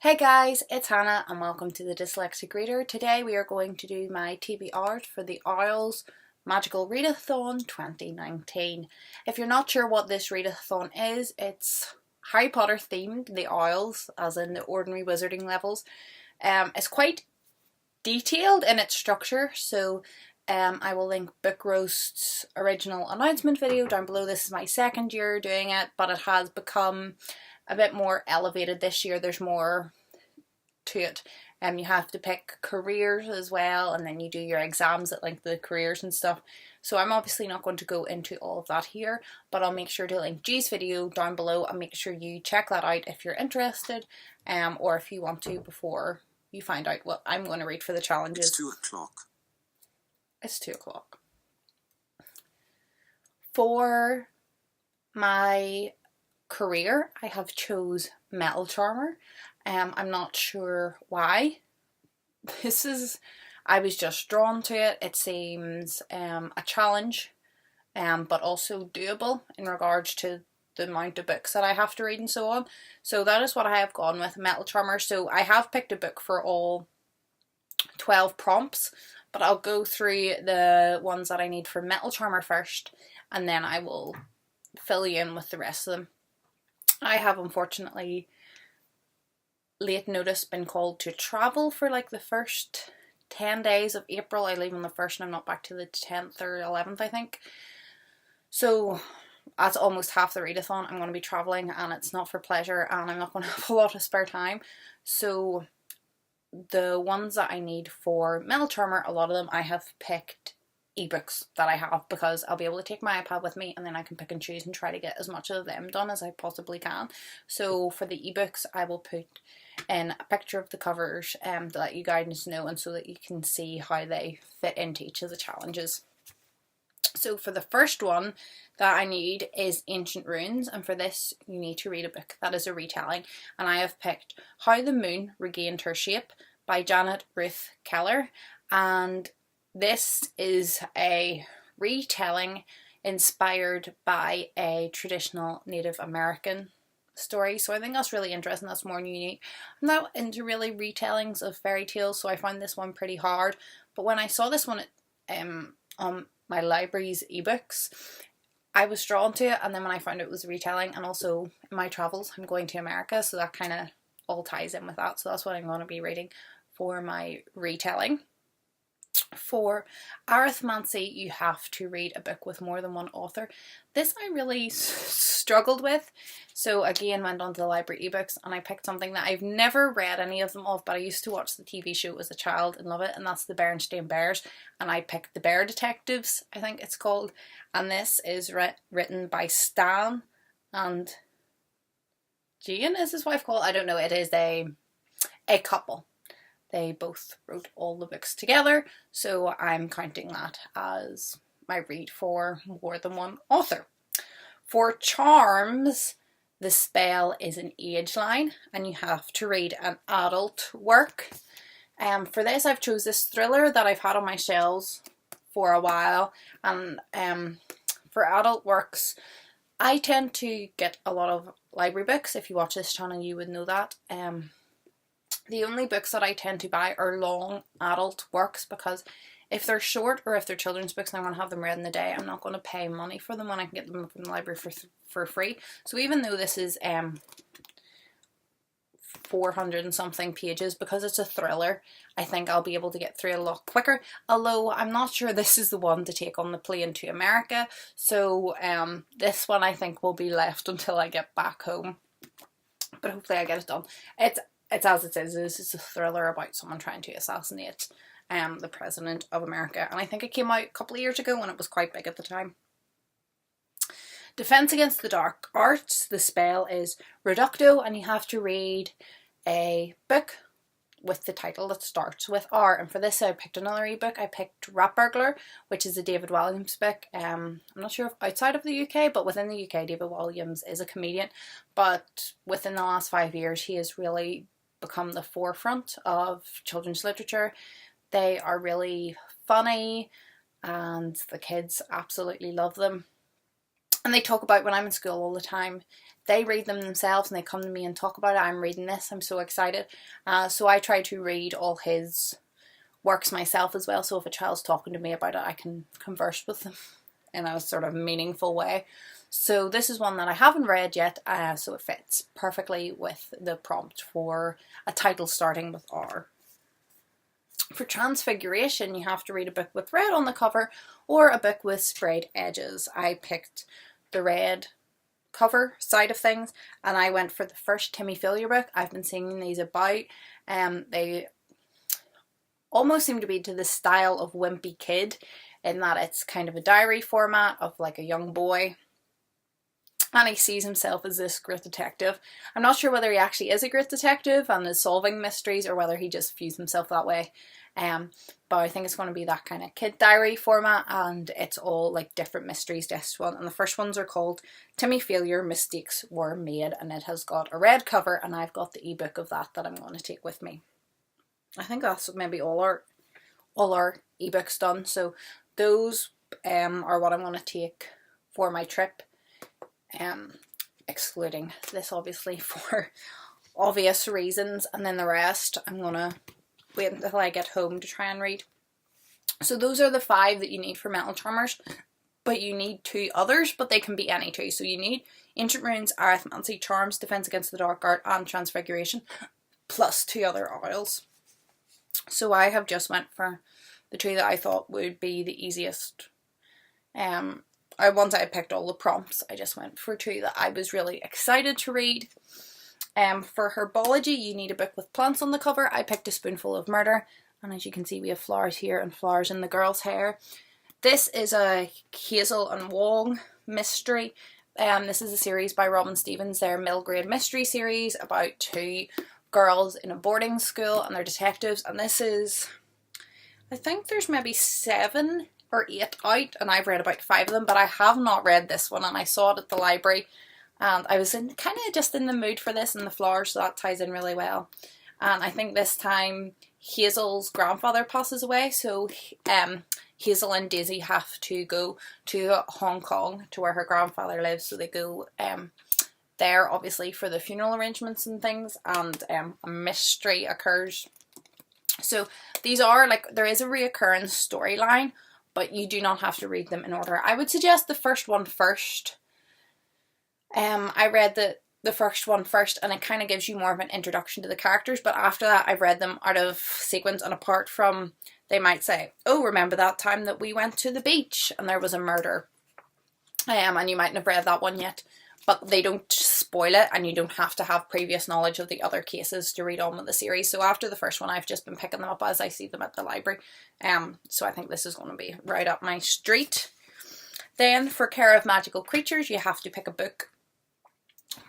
Hey guys, it's Hannah and welcome to the Dyslexic Reader. Today we are going to do my TBR for the Owls Magical Readathon 2019. If you're not sure what this readathon is, it's Harry Potter themed, the Owls, as in the ordinary wizarding levels. It's quite detailed in its structure, so I will link Book Roast's original announcement video down below. This is my second year doing it, but it has become a bit more elevated this year. There's more to it. You have to pick careers as well, and then you do your exams at like the careers and stuff. So I'm obviously not going to go into all of that here, but I'll make sure to link G's video down below and make sure you check that out if you're interested, or if you want to before you find out what I'm going to read for the challenges. It's 2 o'clock. It's 2 o'clock. For my career, I have chose Metal Charmer. I'm not sure why. I was just drawn to it. It seems a challenge, but also doable in regards to the amount of books that I have to read and so on. So that is what I have gone with, Metal Charmer. So I have picked a book for all 12 prompts, but I'll go through the ones that I need for Metal Charmer first, and then I will fill you in with the rest of them. I have unfortunately late notice been called to travel for like the first 10 days of April. I leave on the 1st and I'm not back to the 10th or 11th, I think. So that's almost half the readathon. I'm going to be travelling and it's not for pleasure and I'm not going to have a lot of spare time. So the ones that I need for Metal Charmer, a lot of them I have picked ebooks that I have, because I'll be able to take my iPad with me and then I can pick and choose and try to get as much of them done as I possibly can. So for the ebooks, I will put in a picture of the covers to let you guys know, and so that you can see how they fit into each of the challenges. So for the first one that I need is Ancient Runes, and for this you need to read a book that is a retelling, and I have picked How the Moon Regained Her Shape by Janet Ruth Keller, and this is a retelling inspired by a traditional Native American story, so I think that's really interesting. That's more unique. I'm not into really retellings of fairy tales, so I find this one pretty hard, but when I saw this one on my library's ebooks, I was drawn to it, and then when I found it was a retelling, and also in my travels I'm going to America, so that kind of all ties in with that, so that's what I'm going to be reading for my retelling. For arithmancy, you have to read a book with more than one author. This I really struggled with, so again went onto the library ebooks and I picked something that I've never read any of them of, but I used to watch the TV show as a child and love it, and that's the Berenstain Bears, and I picked the Bear Detectives, I think it's called, and this is written by Stan and Jean is his wife called, I don't know, it is a couple. They both wrote all the books together, so I'm counting that as my read for more than one author. For charms, the spell is an age line, and you have to read an adult work. For this, I've chose this thriller that I've had on my shelves for a while, and for adult works, I tend to get a lot of library books. If you watch this channel, you would know that. The only books that I tend to buy are long adult works, because if they're short or if they're children's books and I want to have them read in the day, I'm not going to pay money for them when I can get them from the library for free. So even though this is 400 and something pages, because it's a thriller, I think I'll be able to get through it a lot quicker, although I'm not sure this is the one to take on the plane to America, so this one I think will be left until I get back home, but hopefully I get it done. It's as it is. This is a thriller about someone trying to assassinate the president of America, and I think it came out a couple of years ago and it was quite big at the time. Defense Against the Dark Arts, the spell is Reducto, and you have to read a book with the title that starts with R, and for this I picked another ebook. I picked Rat Burglar, which is a David Walliams book. I'm not sure if outside of the UK, but within the UK David Walliams is a comedian, but within the last 5 years he has really become the forefront of children's literature. They are really funny and the kids absolutely love them. And they talk about, when I'm in school all the time, they read them themselves and they come to me and talk about it. I'm reading this, I'm so excited. So I try to read all his works myself as well, so if a child's talking to me about it, I can converse with them in a sort of meaningful way. So this is one that I haven't read yet, so it fits perfectly with the prompt for a title starting with R. For Transfiguration, you have to read a book with red on the cover or a book with sprayed edges. I picked the red cover side of things, and I went for the first Timmy Failure book. I've been seeing these about. They almost seem to be to the style of Wimpy Kid, in that it's kind of a diary format of like a young boy, and he sees himself as this great detective. I'm not sure whether he actually is a great detective and is solving mysteries, or whether he just views himself that way. But I think it's going to be that kind of kid diary format, and it's all like different mysteries to this one. And the first ones are called Timmy Failure, Mistakes Were Made, and it has got a red cover, and I've got the ebook of that I'm going to take with me. I think that's maybe all our ebooks done. So those are what I'm going to take for my trip, excluding this obviously for obvious reasons, and then the rest I'm going to wait until I get home to try and read. So those are the 5 that you need for Mental Charmers, but you need 2 others, but they can be any 2. So you need Ancient Runes, Arithmancy, Charms, Defense Against the Dark Art, and Transfiguration, plus 2 other oils. So I have just went for the 2 that I thought would be the easiest. Once I picked all the prompts, I just went for 2 that I was really excited to read. For Herbology, you need a book with plants on the cover. I picked A Spoonful of Murder, and as you can see we have flowers here and flowers in the girl's hair. This is a Hazel and Wong mystery. This is a series by Robin Stevens, their middle grade mystery series about 2 girls in a boarding school and they're detectives, and this is, I think there's maybe 7 or 8 out, and I've read about 5 of them, but I have not read this one, and I saw it at the library and I was kind of just in the mood for this, and the flowers, so that ties in really well. And I think this time Hazel's grandfather passes away, so Hazel and Daisy have to go to Hong Kong to where her grandfather lives, so they go there obviously for the funeral arrangements and things, and a mystery occurs. So these are like, there is a reoccurring storyline, but you do not have to read them in order. I would suggest the first one first. I read the first one first, and it kind of gives you more of an introduction to the characters, but after that I've read them out of sequence, and apart from, they might say, oh, remember that time that we went to the beach and there was a murder, and you mightn't have read that one yet, but they don't spoil it, and you don't have to have previous knowledge of the other cases to read on with the series. So after the first one, I've just been picking them up as I see them at the library, so I think this is going to be right up my street. Then for Care of Magical Creatures, you have to pick a book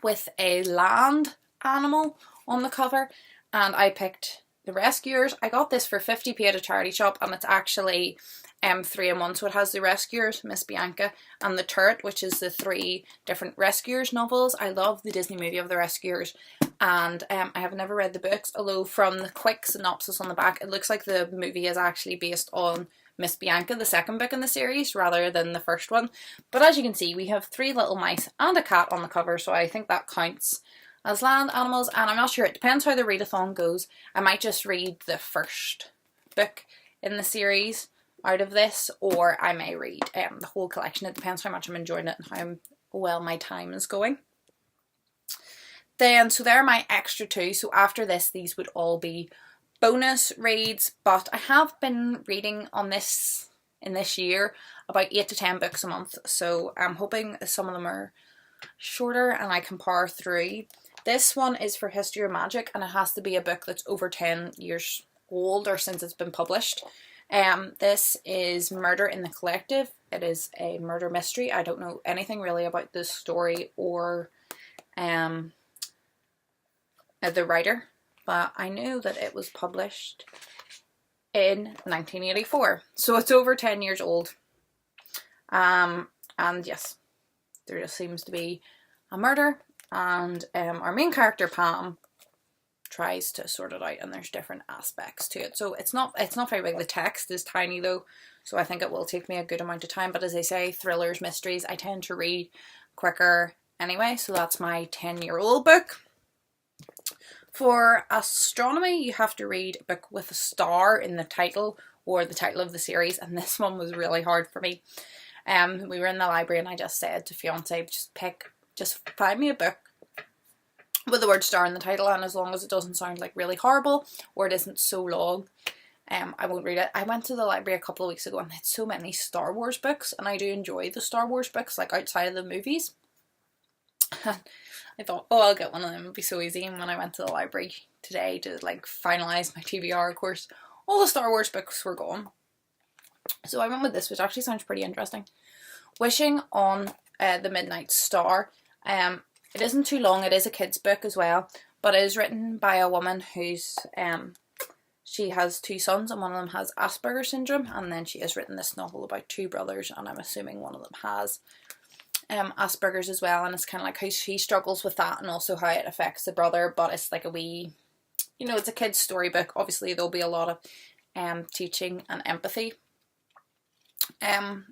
with a land animal on the cover, and I picked The Rescuers. I got this for 50p at a charity shop, and it's actually 3 in 1, so it has The Rescuers, Miss Bianca, and The Turret, which is the 3 different Rescuers novels. I love the Disney movie of The Rescuers, and I have never read the books, although from the quick synopsis on the back it looks like the movie is actually based on Miss Bianca, the second book in the series, rather than the first one. But as you can see, we have 3 little mice and a cat on the cover, so I think that counts as land animals, and I'm not sure, it depends how the readathon goes. I might just read the first book in the series out of this, or I may read the whole collection. It depends how much I'm enjoying it and how well my time is going. Then, so there are my extra 2, so after this these would all be bonus reads, but I have been reading on this in this year about 8 to 10 books a month, so I'm hoping some of them are shorter and I can power through. This one is for History of Magic, and it has to be a book that's over 10 years old or since it's been published. This is Murder in the Collective. It is a murder mystery. I don't know anything really about this story or the writer, but I knew that it was published in 1984, so it's over 10 years old. And yes, there just seems to be a murder, and our main character Pam tries to sort it out, and there's different aspects to it. So it's not very big. The text is tiny though, so I think it will take me a good amount of time. But as I say, thrillers, mysteries, I tend to read quicker anyway, so that's my 10-year-old book. For astronomy, you have to read a book with a star in the title or the title of the series, and this one was really hard for me. We were in the library and I just said to fiance, just find me a book with the word star in the title, and as long as it doesn't sound like really horrible or it isn't so long, I won't read it. I went to the library a couple of weeks ago and they had so many Star Wars books, and I do enjoy the Star Wars books, like outside of the movies. I thought, oh, I'll get one of them, it'll be so easy. And when I went to the library today to like finalise my TBR course, all the Star Wars books were gone. So I went with this, which actually sounds pretty interesting. Wishing on the Midnight Star. It isn't too long, it is a kid's book as well, but it is written by a woman who's, she has 2 sons and one of them has Asperger's syndrome, and then she has written this novel about 2 brothers, and I'm assuming one of them has Asperger's as well, and it's kind of like how she struggles with that and also how it affects the brother, but it's like a wee, you know, it's a kid's storybook. Obviously there'll be a lot of teaching and empathy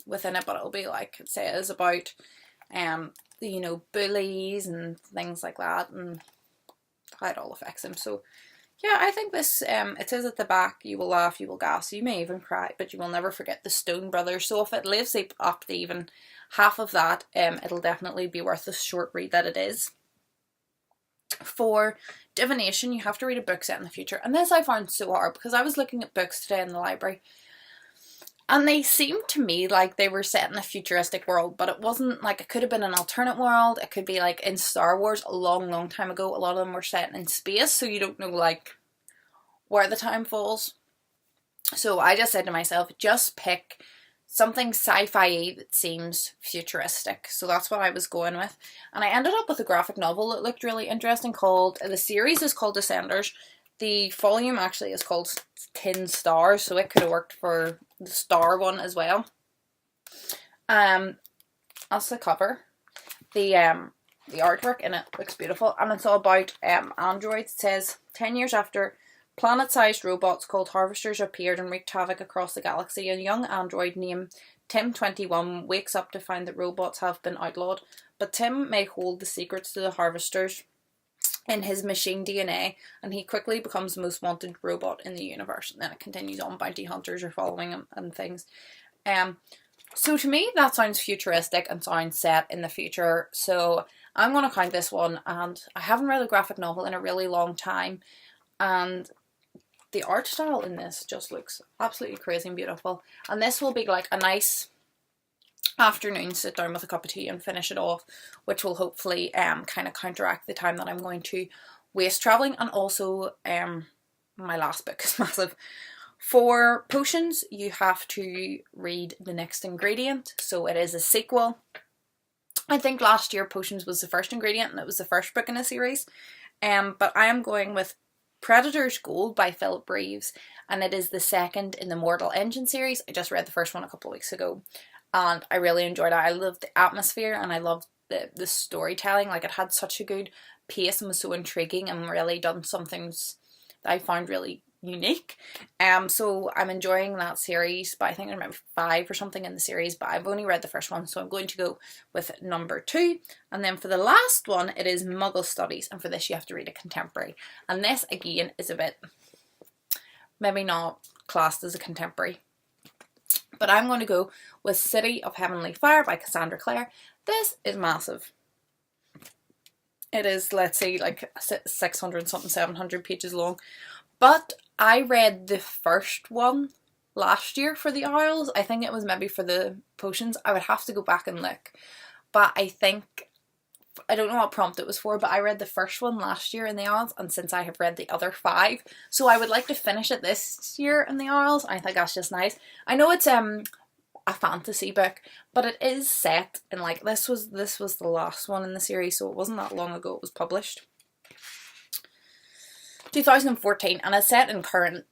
within it, but it'll be like, say it is about you know, bullies and things like that and how it all affects them. So yeah, I think this, it says at the back, you will laugh, you will gasp, you may even cry, but you will never forget the Stone Brothers. So if it lives up to even half of that, it'll definitely be worth the short read that it is. For divination, you have to read a book set in the future, and this I found so hard because I was looking at books today in the library and they seemed to me like they were set in a futuristic world, but it wasn't. Like, it could have been an alternate world, it could be like in Star Wars a long time ago. A lot of them were set in space, so you don't know like where the time falls. So I just said to myself, just pick something sci-fi that seems futuristic. So that's what I was going with. And I ended up with a graphic novel that looked really interesting called, the series is called Descenders. The volume actually is called Tin Stars, so it could have worked for the star one as well. That's the cover. The artwork in it looks beautiful, and it's all about androids. It says 10 years after planet-sized robots called harvesters appeared and wreaked havoc across the galaxy, a young android named Tim 21 wakes up to find that robots have been outlawed, but Tim may hold the secrets to the harvesters in his machine DNA, and he quickly becomes the most wanted robot in the universe. And then it continues on, bounty hunters are following him and things. So to me that sounds futuristic and sounds set in the future, so I'm going to count this one. And I haven't read a graphic novel in a really long time, and the art style in this just looks absolutely crazy and beautiful. And this will be like a nice afternoon, sit down with a cup of tea and finish it off, which will hopefully kind of counteract the time that I'm going to waste travelling. And also my last book is massive. For potions, you have to read The Next Ingredient, so it is a sequel. I think last year Potions was the first ingredient and it was the first book in a series, but I am going with Predator's Gold by Philip Reeves, and it is the second in the Mortal Engine series. I just read the first one a couple of weeks ago and I really enjoyed it. I loved the atmosphere and I loved the storytelling. Like, it had such a good pace and was so intriguing and really done some things that I found really unique. So I'm enjoying that series, but I think there might be 5 or something in the series, but I've only read the first one, so I'm going to go with number 2. And then for the last one, it is Muggle Studies, and for this you have to read a contemporary. And this again is a bit, maybe not classed as a contemporary, but I'm going to go with City of Heavenly Fire by Cassandra Clare. This is massive. It is, let's see, like 600 something, 700 pages long. But I read the first one last year for the Isles. I think it was maybe for the Potions. I would have to go back and look. But I think, I don't know what prompt it was for, but I read the first one last year in the Isles, and since I have read the other 5. So I would like to finish it this year in the Isles. I think that's just nice. I know it's a fantasy book, but it is set in, like, this was the last one in the series, so it wasn't that long ago it was published. 2014, and it's set in current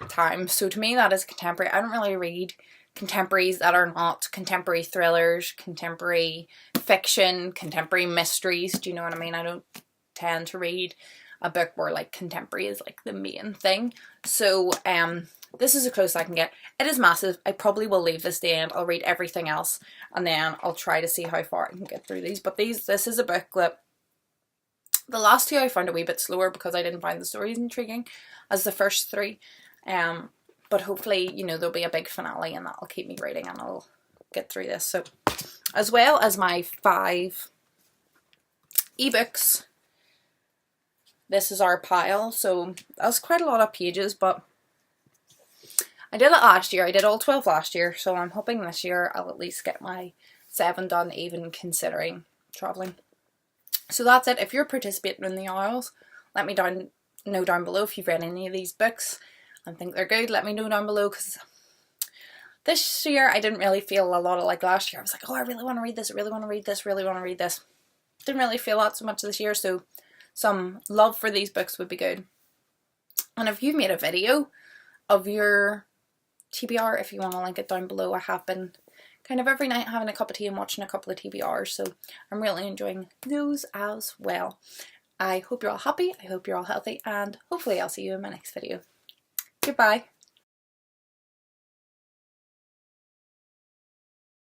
time, so to me that is contemporary. I don't really read contemporaries that are not contemporary thrillers, contemporary fiction, contemporary mysteries, do you know what I mean? I don't tend to read a book where like contemporary is like the main thing. So this is as close as I can get. It is massive. I probably will leave this to the end. I'll read everything else and then I'll try to see how far I can get through these. But this is a book that the last two I found a wee bit slower because I didn't find the stories intriguing as the first three. But hopefully, you know, there'll be a big finale and that'll keep me reading and I'll get through this. So, as well as my 5 ebooks, this is our pile. So, that's quite a lot of pages, but I did it last year. I did all 12 last year, so I'm hoping this year I'll at least get my 7 done, even considering travelling. So that's it. If you're participating in the Isles, let me know down below if you've read any of these books and think they're good. Let me know down below, because this year I didn't really feel a lot of like last year. I was like, oh, I really want to read this, I really want to read this, really want to read this. Didn't really feel that so much this year, so some love for these books would be good. And if you've made a video of your TBR, if you want to link it down below, I have been kind of every night having a cup of tea and watching a couple of TBRs, so I'm really enjoying those as well. I hope you're all happy, I hope you're all healthy, and hopefully I'll see you in my next video. Goodbye.